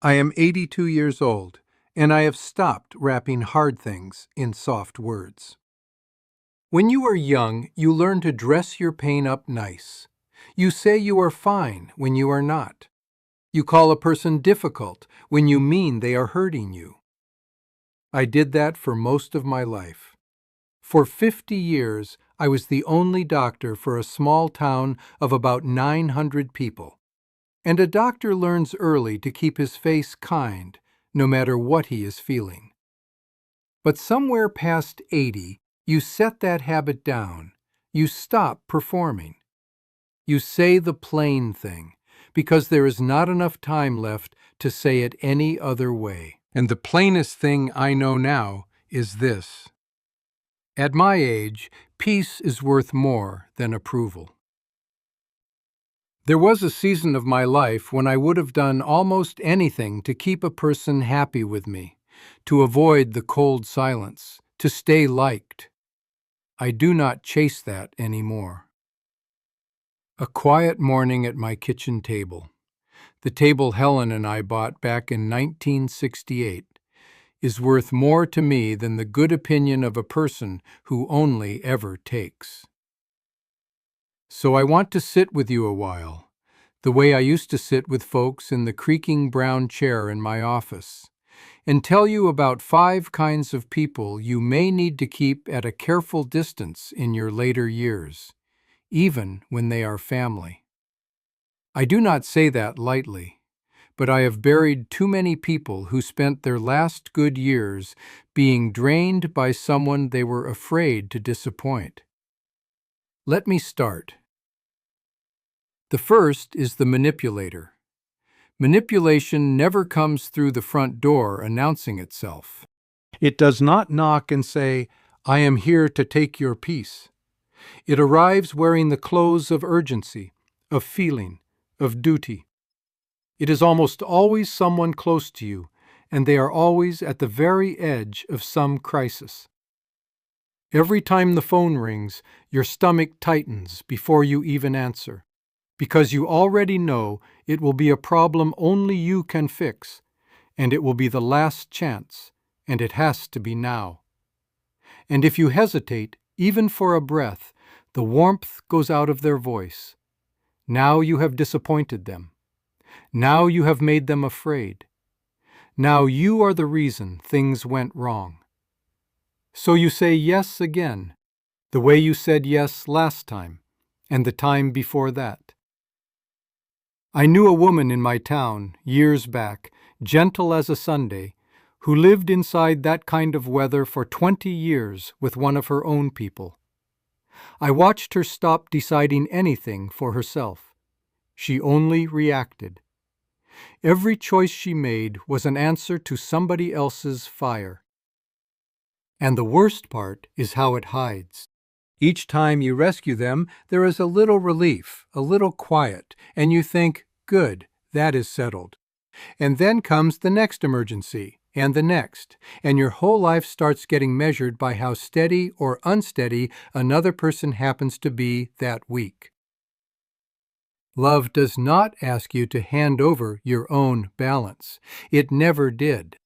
I am 82 years old, and I have stopped wrapping hard things in soft words. When you are young, you learn to dress your pain up nice. You say you are fine when you are not. You call a person difficult when you mean they are hurting you. I did that for most of my life. For 50 years, I was the only doctor for a small town of about 900 people. And a doctor learns early to keep his face kind, no matter what he is feeling. But somewhere past 80, you set that habit down. You stop performing. You say the plain thing, because there is not enough time left to say it any other way. And the plainest thing I know now is this. At my age, peace is worth more than approval. There was a season of my life when I would have done almost anything to keep a person happy with me, to avoid the cold silence, to stay liked. I do not chase that anymore. A quiet morning at my kitchen table, the table Helen and I bought back in 1968, is worth more to me than the good opinion of a person who only ever takes. So I want to sit with you a while, the way I used to sit with folks in the creaking brown chair in my office, and tell you about 5 kinds of people you may need to keep at a careful distance in your later years, even when they are family. I do not say that lightly, but I have buried too many people who spent their last good years being drained by someone they were afraid to disappoint. Let me start. The first is the manipulator. Manipulation never comes through the front door announcing itself. It does not knock and say, "I am here to take your peace." It arrives wearing the clothes of urgency, of feeling, of duty. It is almost always someone close to you, and they are always at the very edge of some crisis. Every time the phone rings, your stomach tightens before you even answer, because you already know it will be a problem only you can fix, and it will be the last chance, and it has to be now. And if you hesitate, even for a breath, the warmth goes out of their voice. Now you have disappointed them. Now you have made them afraid. Now you are the reason things went wrong. So you say yes again, the way you said yes last time, and the time before that. I knew a woman in my town, years back, gentle as a Sunday, who lived inside that kind of weather for 20 years with one of her own people. I watched her stop deciding anything for herself. She only reacted. Every choice she made was an answer to somebody else's fire. And the worst part is how it hides. Each time you rescue them, there is a little relief, a little quiet, and you think, good, that is settled. And then comes the next emergency, and the next, and your whole life starts getting measured by how steady or unsteady another person happens to be that week. Love does not ask you to hand over your own balance. It never did.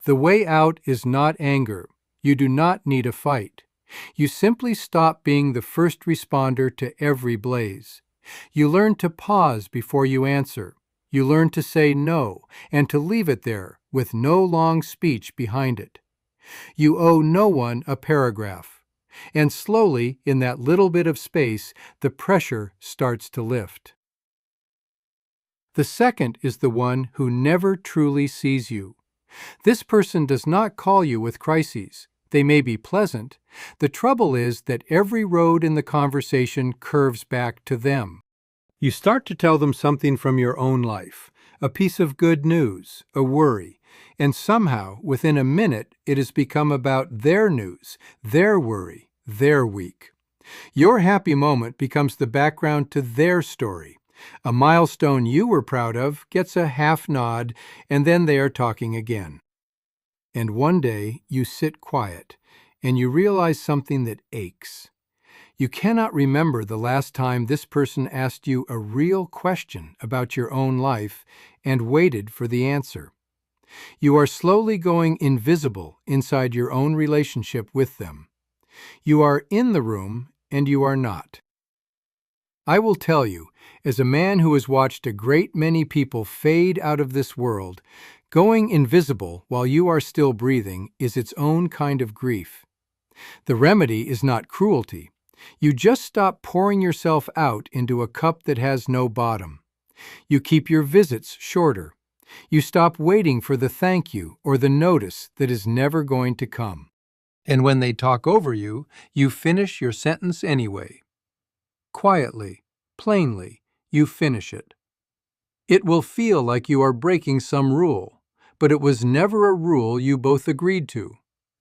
The way out is not anger. You do not need a fight. You simply stop being the first responder to every blaze. You learn to pause before you answer. You learn to say no and to leave it there with no long speech behind it. You owe no one a paragraph. And slowly, in that little bit of space, the pressure starts to lift. The second is the one who never truly sees you. This person does not call you with crises. They may be pleasant. The trouble is that every road in the conversation curves back to them. You start to tell them something from your own life, a piece of good news, a worry, and somehow, within a minute, it has become about their news, their worry, their week. Your happy moment becomes the background to their story. A milestone you were proud of gets a half nod, and then they are talking again. And one day you sit quiet, and you realize something that aches. You cannot remember the last time this person asked you a real question about your own life, and waited for the answer. You are slowly going invisible inside your own relationship with them. You are in the room and you are not. I will tell you, as a man who has watched a great many people fade out of this world, going invisible while you are still breathing is its own kind of grief. The remedy is not cruelty. You just stop pouring yourself out into a cup that has no bottom. You keep your visits shorter. You stop waiting for the thank you or the notice that is never going to come. And when they talk over you, you finish your sentence anyway. Quietly, plainly, you finish it. It will feel like you are breaking some rule, but it was never a rule you both agreed to.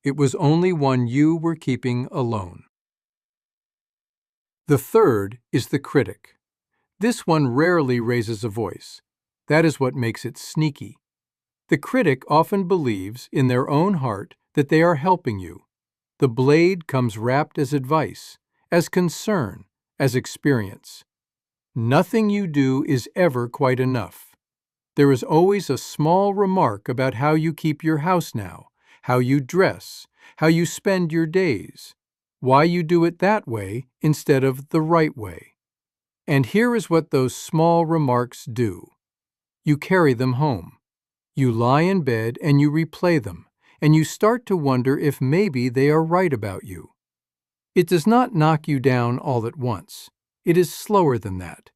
It was only one you were keeping alone. The third is the critic. This one rarely raises a voice. That is what makes it sneaky. The critic often believes in their own heart that they are helping you. The blade comes wrapped as advice, as concern, as experience. Nothing you do is ever quite enough. There is always a small remark about how you keep your house now, how you dress, how you spend your days, why you do it that way instead of the right way. And here is what those small remarks do. You carry them home. You lie in bed and you replay them, and you start to wonder if maybe they are right about you. It does not knock you down all at once. It is slower than that.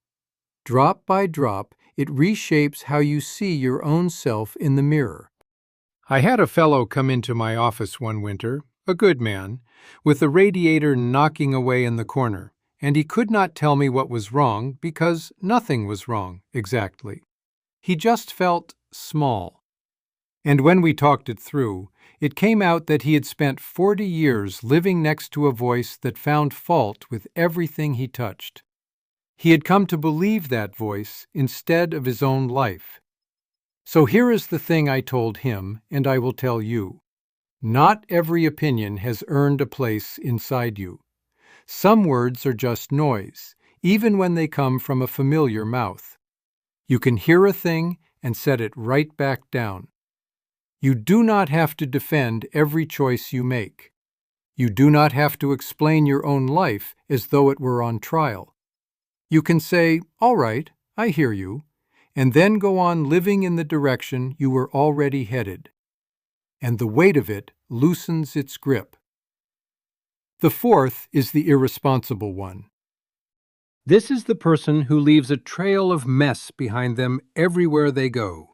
Drop by drop, it reshapes how you see your own self in the mirror. I had a fellow come into my office one winter, a good man, with the radiator knocking away in the corner, and he could not tell me what was wrong because nothing was wrong, exactly. He just felt small. And when we talked it through, it came out that he had spent 40 years living next to a voice that found fault with everything he touched. He had come to believe that voice instead of his own life. So here is the thing I told him, and I will tell you. Not every opinion has earned a place inside you. Some words are just noise, even when they come from a familiar mouth. You can hear a thing and set it right back down. You do not have to defend every choice you make. You do not have to explain your own life as though it were on trial. You can say, "All right, I hear you," and then go on living in the direction you were already headed. And the weight of it loosens its grip. The fourth is the irresponsible one. This is the person who leaves a trail of mess behind them everywhere they go.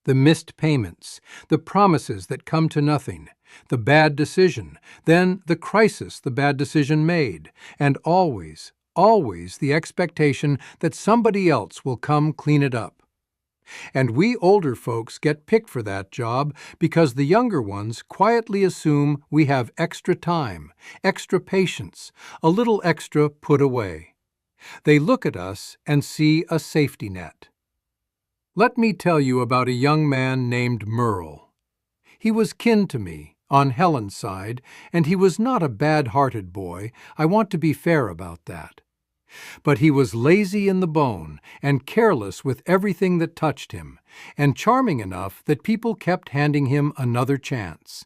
The missed payments, the promises that come to nothing, the bad decision, then the crisis the bad decision made, and always, always the expectation that somebody else will come clean it up. And we older folks get picked for that job because the younger ones quietly assume we have extra time, extra patience, a little extra put away. They look at us and see a safety net. Let me tell you about a young man named Merle. He was kin to me, on Helen's side, and he was not a bad-hearted boy. I want to be fair about that. But he was lazy in the bone and careless with everything that touched him, and charming enough that people kept handing him another chance.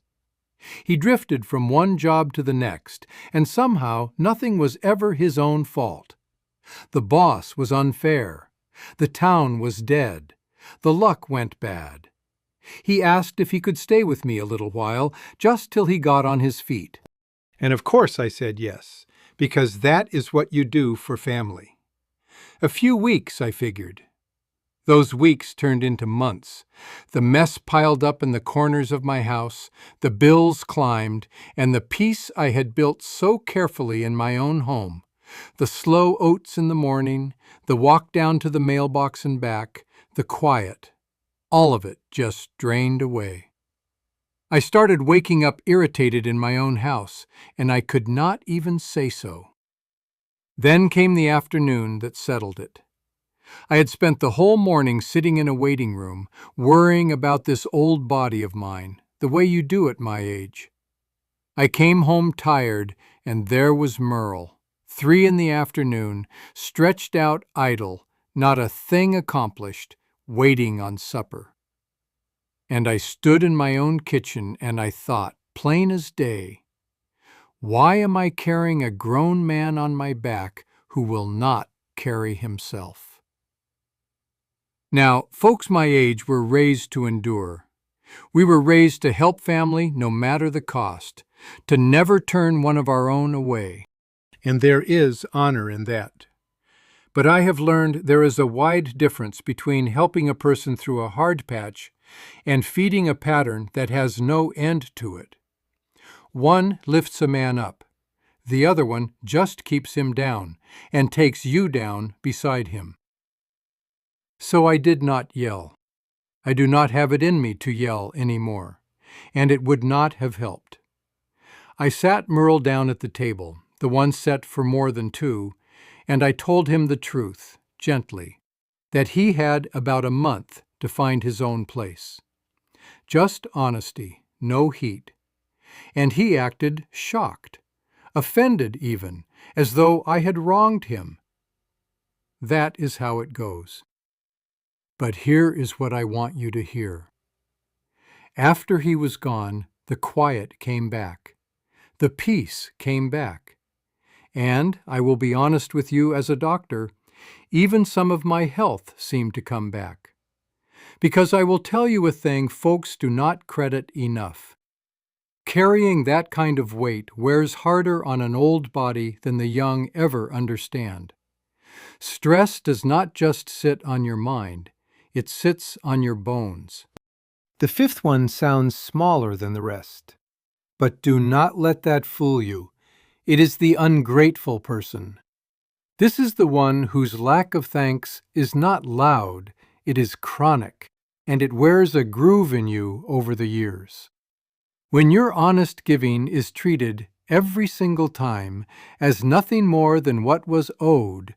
He drifted from one job to the next, and somehow nothing was ever his own fault. The boss was unfair. The town was dead. The luck went bad. He asked if he could stay with me a little while, just till he got on his feet. And of course I said yes, because that is what you do for family. A few weeks, I figured. Those weeks turned into months. The mess piled up in the corners of my house, the bills climbed, and the peace I had built so carefully in my own home, the slow oats in the morning, the walk down to the mailbox and back, the quiet, all of it just drained away. I started waking up irritated in my own house, and I could not even say so. Then came the afternoon that settled it. I had spent the whole morning sitting in a waiting room, worrying about this old body of mine, the way you do at my age. I came home tired, and there was Merle, 3 in the afternoon, stretched out idle, not a thing accomplished, waiting on supper. And I stood in my own kitchen and I thought, plain as day, why am I carrying a grown man on my back who will not carry himself? Now, folks my age were raised to endure. We were raised to help family no matter the cost, to never turn one of our own away. And there is honor in that. But I have learned there is a wide difference between helping a person through a hard patch and feeding a pattern that has no end to it. One lifts a man up. The other one just keeps him down and takes you down beside him. So I did not yell. I do not have it in me to yell anymore, and it would not have helped. I sat Merle down at the table, the one set for more than two, and I told him the truth, gently, that he had about a month to find his own place. Just honesty, no heat. And he acted shocked, offended even, as though I had wronged him. That is how it goes. But here is what I want you to hear. After he was gone, the quiet came back. The peace came back. And, I will be honest with you as a doctor, even some of my health seemed to come back. Because I will tell you a thing folks do not credit enough. Carrying that kind of weight wears harder on an old body than the young ever understand. Stress does not just sit on your mind, it sits on your bones. The fifth one sounds smaller than the rest. But do not let that fool you. It is the ungrateful person. This is the one whose lack of thanks is not loud, it is chronic, and it wears a groove in you over the years. When your honest giving is treated every single time as nothing more than what was owed,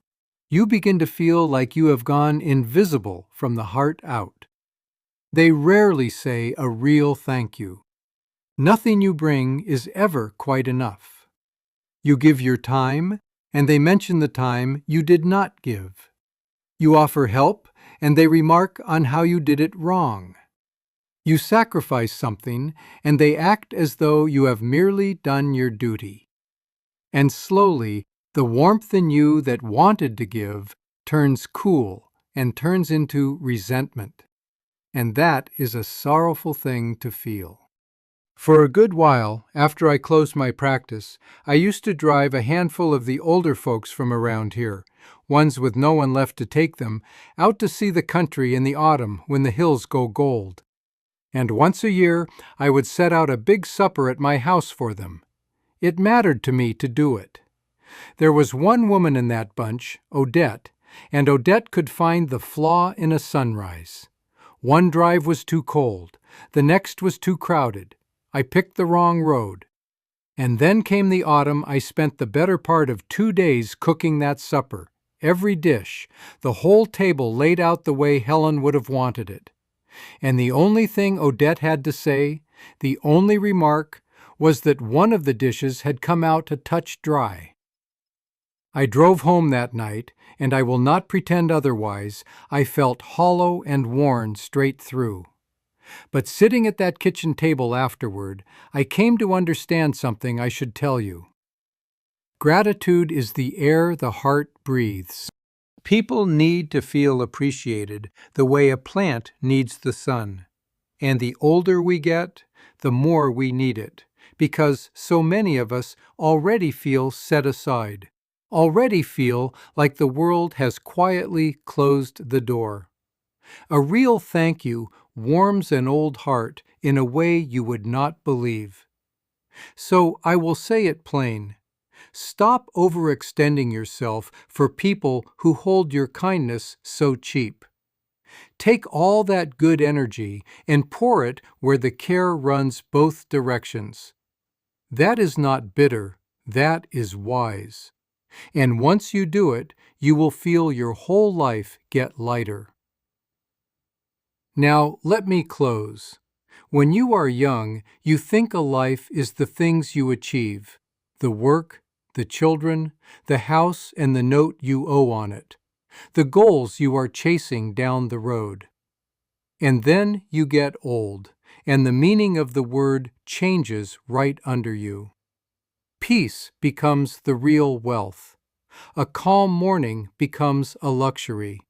you begin to feel like you have gone invisible from the heart out. They rarely say a real thank you. Nothing you bring is ever quite enough. You give your time, and they mention the time you did not give. You offer help, and they remark on how you did it wrong. You sacrifice something, and they act as though you have merely done your duty. And slowly, the warmth in you that wanted to give turns cool and turns into resentment. And that is a sorrowful thing to feel. For a good while, after I closed my practice, I used to drive a handful of the older folks from around here, ones with no one left to take them, out to see the country in the autumn when the hills go gold. And once a year, I would set out a big supper at my house for them. It mattered to me to do it. There was one woman in that bunch, Odette, and Odette could find the flaw in a sunrise. One drive was too cold, the next was too crowded. I picked the wrong road. And then came the autumn. I spent the better part of 2 days cooking that supper, every dish, the whole table laid out the way Helen would have wanted it. And the only thing Odette had to say, the only remark, was that one of the dishes had come out a touch dry. I drove home that night, and I will not pretend otherwise, I felt hollow and worn straight through. But sitting at that kitchen table afterward, I came to understand something I should tell you. Gratitude is the air the heart breathes. People need to feel appreciated the way a plant needs the sun. And the older we get, the more we need it, because so many of us already feel set aside, already feel like the world has quietly closed the door. A real thank you warms an old heart in a way you would not believe. So I will say it plain. Stop overextending yourself for people who hold your kindness so cheap. Take all that good energy and pour it where the care runs both directions. That is not bitter, that is wise. And once you do it, you will feel your whole life get lighter. Now, let me close. When you are young, you think a life is the things you achieve, the work, the children, the house, and the note you owe on it, the goals you are chasing down the road. And then you get old, and the meaning of the word changes right under you. Peace becomes the real wealth. A calm morning becomes a luxury.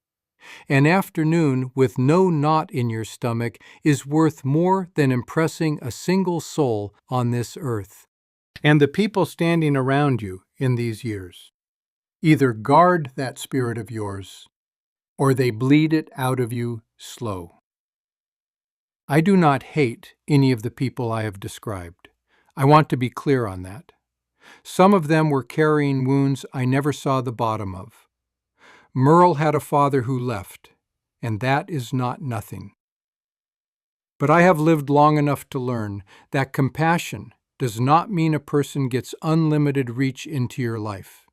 An afternoon with no knot in your stomach is worth more than impressing a single soul on this earth. And the people standing around you in these years either guard that spirit of yours or they bleed it out of you slow. I do not hate any of the people I have described. I want to be clear on that. Some of them were carrying wounds I never saw the bottom of. Merle had a father who left, and that is not nothing. But I have lived long enough to learn that compassion does not mean a person gets unlimited reach into your life.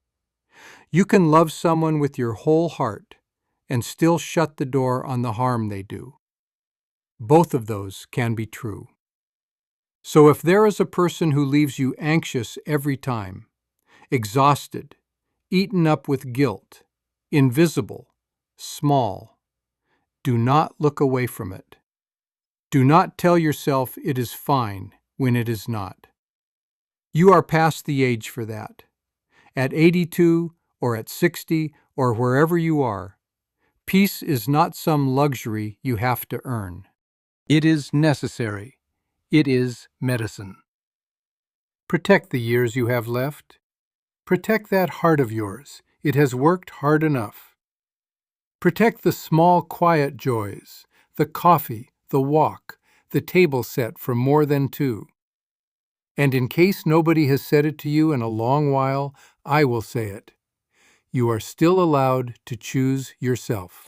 You can love someone with your whole heart and still shut the door on the harm they do. Both of those can be true. So if there is a person who leaves you anxious every time, exhausted, eaten up with guilt, invisible, small, do not look away from it. Do not tell yourself it is fine when it is not. You are past the age for that. At 82 or at 60 or wherever you are, peace is not some luxury you have to earn. It is necessary. It is medicine. Protect the years you have left. Protect that heart of yours. It has worked hard enough. Protect the small, quiet joys, the coffee, the walk, the table set for more than two. And in case nobody has said it to you in a long while, I will say it. You are still allowed to choose yourself.